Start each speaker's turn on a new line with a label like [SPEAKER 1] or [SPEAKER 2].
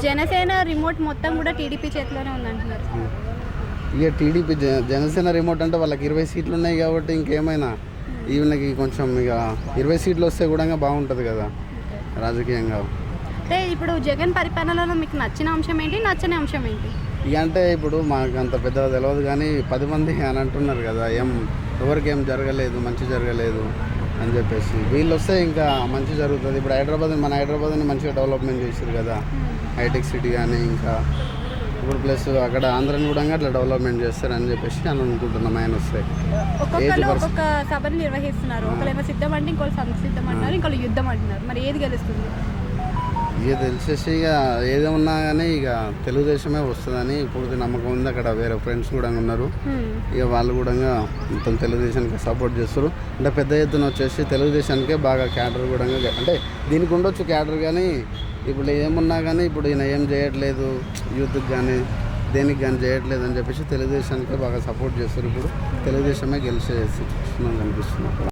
[SPEAKER 1] Janasena remote మొత్తం కూడా TDP చేతిలోనే ఉందంటున్నారు.
[SPEAKER 2] ఇక టీడీపీ జనసేన రిమోట్ అంటే వాళ్ళకి 20 సీట్లు ఉన్నాయి కాబట్టి ఇంకేమైనా ఈయనకి కొంచెం ఇక 20 సీట్లు వస్తే కూడా బాగుంటుంది కదా రాజకీయంగా.
[SPEAKER 1] అంటే ఇప్పుడు జగన్ పరిపాలనలో మీకు నచ్చిన అంశం ఏంటి, నచ్చని అంశం ఏంటి?
[SPEAKER 2] ఇక అంటే ఇప్పుడు మాకు అంత పెద్దగా తెలియదు కానీ 10 మంది అని అంటున్నారు కదా, ఎవరికి ఏం జరగలేదు, మంచి జరగలేదు అని చెప్పేసి. వీళ్ళు వస్తే ఇంకా మంచి జరుగుతుంది. ఇప్పుడు మన హైదరాబాద్ని మంచిగా డెవలప్మెంట్ చేశారు కదా, హైటెక్ సిటీ కానీ ఇంకా ఇప్పుడు ప్లస్ అక్కడ ఆంధ్రాని కూడా అట్లా డెవలప్మెంట్ చేస్తారని చెప్పేసి అని అనుకుంటున్నాం ఆయన వస్తే.
[SPEAKER 1] ఒక్కొక్కరు ఒక్కొక్క సభను నిర్వహిస్తున్నారు. ఒకరేమో సిద్ధం అంటే ఇంకోళ్ళు సంసిద్ధం అంటున్నారు, ఇంకోళ్ళు యుద్ధం అంటున్నారు. మరి ఏది గెలుస్తుంది?
[SPEAKER 2] ఇక తెలిసేసి ఇక ఏదేమన్నా కానీ ఇక తెలుగుదేశమే వస్తుందని పూర్తి నమ్మకం ఉంది. అక్కడ వేరే ఫ్రెండ్స్ కూడా ఉన్నారు, ఇక వాళ్ళు కూడా మొత్తం తెలుగుదేశానికి సపోర్ట్ చేస్తారు. అంటే పెద్ద ఎత్తున వచ్చేసి తెలుగుదేశానికే బాగా క్యాడర్ కూడా అంటే దీనికి ఉండొచ్చు క్యాడర్, కానీ ఇప్పుడు ఏమున్నా కానీ ఇప్పుడు ఈయన ఏం చేయట్లేదు, యూత్కి కానీ దేనికి కానీ చేయట్లేదు అని చెప్పేసి తెలుగుదేశానికే బాగా సపోర్ట్ చేస్తారు. ఇప్పుడు తెలుగుదేశమే గెలిచే సిచ్యువేషన్ కనిపిస్తుంది.